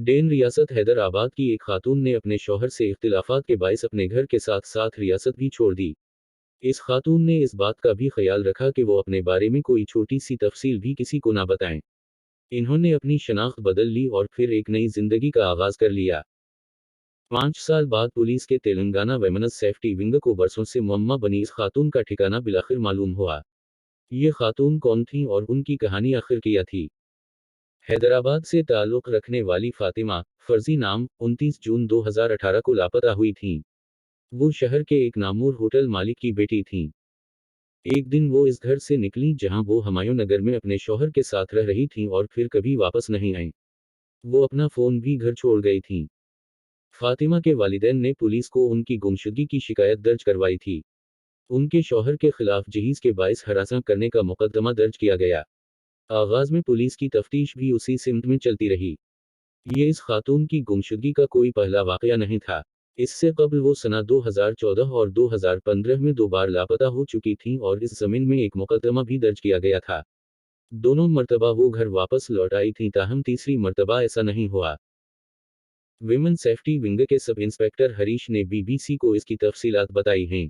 Dane रियासत हैदराबाद की एक खातून ने अपने शौहर से इख्तिलाफात के बायस अपने घर के साथ साथ रियासत भी छोड़ दी। इस खातून ने इस बात का भी ख्याल रखा कि वो अपने बारे में कोई छोटी सी तफसील भी किसी को ना बताएं। इन्होंने अपनी शनाख्त बदल ली और फिर एक नई जिंदगी का आगाज कर लिया। 5 साल बाद पुलिस के तेलंगाना वेमेन्स सेफ्टी विंग को बरसों से मुअम्मा बनी इस खातून का ठिकाना बिलाखिर मालूम हुआ। ये खातून कौन थी और उनकी कहानी आखिर क्या थी? हैदराबाद से ताल्लुक़ रखने वाली फातिमा, फर्जी नाम, 29 जून 2018 को लापता हुई थीं। वो शहर के एक नामूर होटल मालिक की बेटी थीं। एक दिन वो इस घर से निकलीं जहां वो हुमायूं नगर में अपने शौहर के साथ रह रही थीं और फिर कभी वापस नहीं आईं। वो अपना फ़ोन भी घर छोड़ गई थीं। फातिमा के वालिदैन ने पुलिस को उनकी गुमशुदगी की शिकायत दर्ज करवाई थी। उनके शौहर के खिलाफ जहीज़ के बायस हरासा करने का मुकदमा दर्ज किया गया। आगाज़ में पुलिस की तफ्तीश भी उसी सिमत में चलती रही। ये इस खातून की गुमशुदगी का कोई पहला वाक़या नहीं था। इससे कबल वो सना 2014 और 2015 में 2 बार लापता हो चुकी थीं और इस ज़मीन में एक मुकदमा भी दर्ज किया गया था। दोनों मर्तबा वो घर वापस लौट आई थीं, ताहम तीसरी मर्तबा ऐसा नहीं हुआ। विमेन सेफ्टी विंग के सब इंस्पेक्टर हरीश ने बीबीसी को इसकी तफसीलात बताई हैं।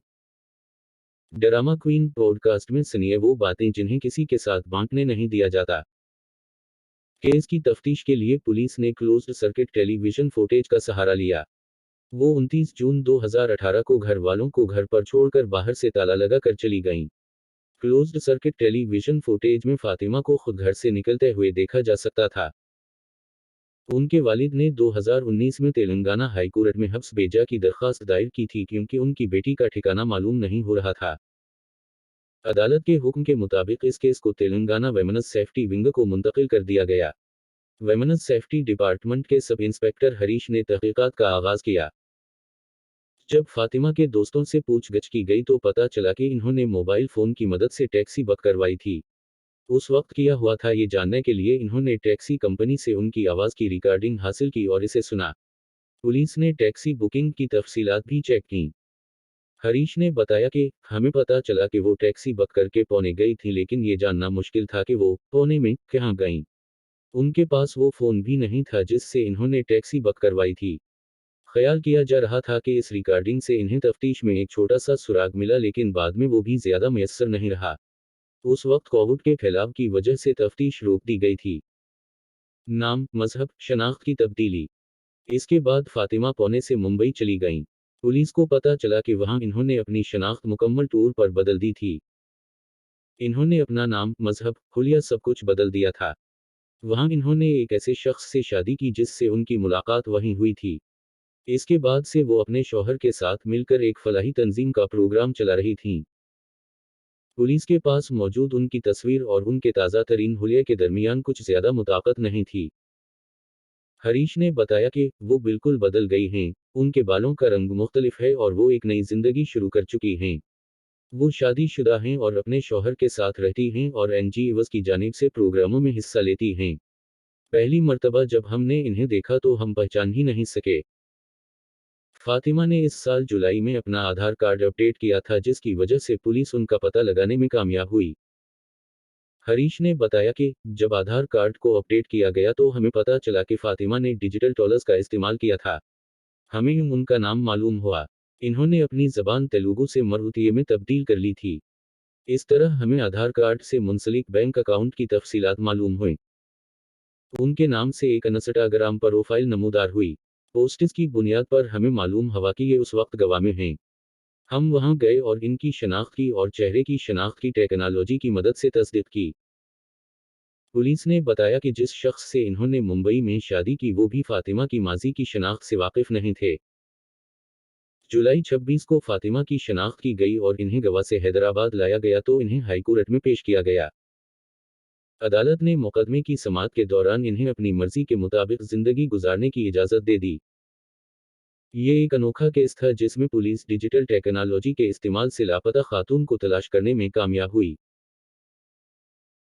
ड्रामा क्वीन पॉडकास्ट में सुनिए वो बातें जिन्हें किसी के साथ बांटने नहीं दिया जाता। केस की तफ्तीश के लिए पुलिस ने क्लोज्ड सर्किट टेलीविजन फुटेज का सहारा लिया। वो 29 जून 2018 को घर वालों को घर पर छोड़कर बाहर से ताला लगा कर चली गईं। क्लोज्ड सर्किट टेलीविजन फुटेज में फातिमा को खुद घर से निकलते हुए देखा जा सकता था। उनके वालिद ने 2019 में तेलंगाना हाई कोर्ट में हब्स भेजा की दरखास्त दायर की थी क्योंकि उनकी बेटी का ठिकाना मालूम नहीं हो रहा था। अदालत के हुक्म के मुताबिक इस केस को तेलंगाना वेमेन्स सेफ्टी विंग को मुंतकिल कर दिया गया। वेमेन्स सेफ्टी डिपार्टमेंट के सब इंस्पेक्टर हरीश ने तहकीकात का आगाज किया। जब फातिमा के दोस्तों से पूछगछ की गई तो पता चला कि इन्होंने मोबाइल फोन की मदद से टैक्सी बुक करवाई थी। उस वक्त किया हुआ था ये जानने के लिए इन्होंने टैक्सी कंपनी से उनकी आवाज की रिकॉर्डिंग हासिल की और इसे सुना। पुलिस ने टैक्सी बुकिंग की तफसीलात भी चेक की। हरीश ने बताया कि हमें पता चला कि वो टैक्सी बुक करके पौने गई थी, लेकिन ये जानना मुश्किल था कि वो पौने में कहाँ गईं। उनके पास वो फोन भी नहीं था जिससे इन्होंने टैक्सी बुक करवाई थी। ख्याल किया जा रहा था कि इस रिकॉर्डिंग से इन्हें तफ्तीश में एक छोटा सा सुराग मिला, लेकिन बाद में वो भी ज्यादा मयस्सर नहीं रहा। उस वक्त कोविड के फैलाव की वजह से तफ्तीश रोक दी गई थी। नाम, मजहब, शनाख्त की तब्दीली। इसके बाद फातिमा पुणे से मुंबई चली गईं। पुलिस को पता चला कि वहां इन्होंने अपनी शनाख्त मुकम्मल तौर पर बदल दी थी। इन्होंने अपना नाम, मजहब, हुलिया सब कुछ बदल दिया था। वहां इन्होंने एक ऐसे शख्स से शादी की जिससे उनकी मुलाकात वहीं हुई थी। इसके बाद से वो अपने शौहर के साथ मिलकर एक फलाही तंजीम का प्रोग्राम चला रही थीं। पुलिस के पास मौजूद उनकी तस्वीर और उनके ताज़ा तरीन हुलिया के दरमियान कुछ ज्यादा मुताकत नहीं थी। हरीश ने बताया कि वो बिल्कुल बदल गई हैं। उनके बालों का रंग मुख्तलिफ है और वो एक नई जिंदगी शुरू कर चुकी हैं। वो शादीशुदा हैं और अपने शौहर के साथ रहती हैं और एनजीओज़ की जानिब से प्रोग्रामों में हिस्सा लेती हैं। पहली मर्तबा जब हमने इन्हें देखा तो हम पहचान ही नहीं सके। फातिमा ने इस साल जुलाई में अपना आधार कार्ड अपडेट किया था जिसकी वजह से पुलिस उनका पता लगाने में कामयाब हुई। हरीश ने बताया कि जब आधार कार्ड को अपडेट किया गया तो हमें पता चला कि फातिमा ने डिजिटल टॉलर्स का इस्तेमाल किया था। हमें उनका नाम मालूम हुआ। इन्होंने अपनी जबान तेलुगु से मराठी में तब्दील कर ली थी। इस तरह हमें आधार कार्ड से मुंसलिक बैंक अकाउंट की तफसीलात मालूम हुई। उनके नाम से एक इंस्टाग्राम प्रोफाइल नमूदार हुई। पोस्ट्स की बुनियाद पर हमें मालूम हुआ कि ये उस वक्त गवा में हैं। हम वहां गए और इनकी शनाख्त की और चेहरे की शनाख्त की टेक्नोलॉजी की मदद से तस्दीक की। पुलिस ने बताया कि जिस शख्स से इन्होंने मुंबई में शादी की वो भी फातिमा की माजी की शनाख्त से वाकिफ नहीं थे। जुलाई 26 को फातिमा की शनाख्त की गई और इन्हें गवा से हैदराबाद लाया गया तो इन्हें हाईकोर्ट में पेश किया गया। अदालत ने मुकदमे की समाअत के दौरान इन्हें अपनी मर्जी के मुताबिक जिंदगी गुजारने की इजाज़त दे दी। ये एक अनोखा केस था जिसमें पुलिस डिजिटल टेक्नोलॉजी के इस्तेमाल से लापता खातून को तलाश करने में कामयाब हुई।